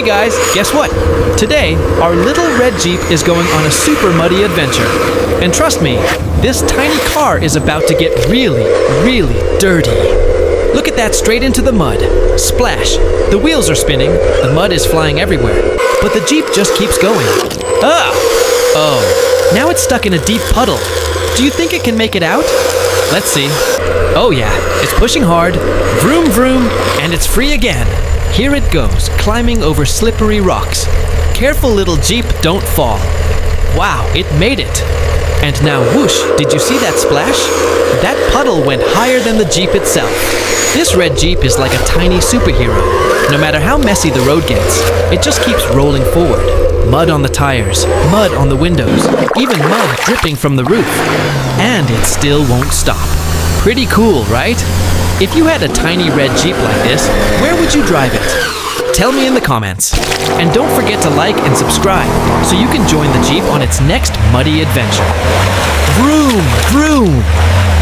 guys, guess what? Today, our little red Jeep is going on a super muddy adventure. And trust me, this tiny car is about to get really, really dirty. Look at that, straight into the mud. Splash. The wheels are spinning, the mud is flying everywhere. But the Jeep just keeps going. Ah! Oh, now it's stuck in a deep puddle. Do you think it can make it out? Let's see. Oh yeah, it's pushing hard. Vroom vroom, and it's free again. Here it goes, climbing over slippery rocks. Careful, little Jeep, don't fall. Wow, it made it. And now whoosh, did you see that splash? That puddle went higher than the Jeep itself. This red Jeep is like a tiny superhero. No matter how messy the road gets, it just keeps rolling forward. Mud on the tires, mud on the windows, even mud dripping from the roof. And it still won't stop. Pretty cool, right? If you had a tiny red Jeep like this, where would you drive it? Tell me in the comments. And don't forget to like and subscribe so you can join the Jeep on its next muddy adventure. Vroom, vroom!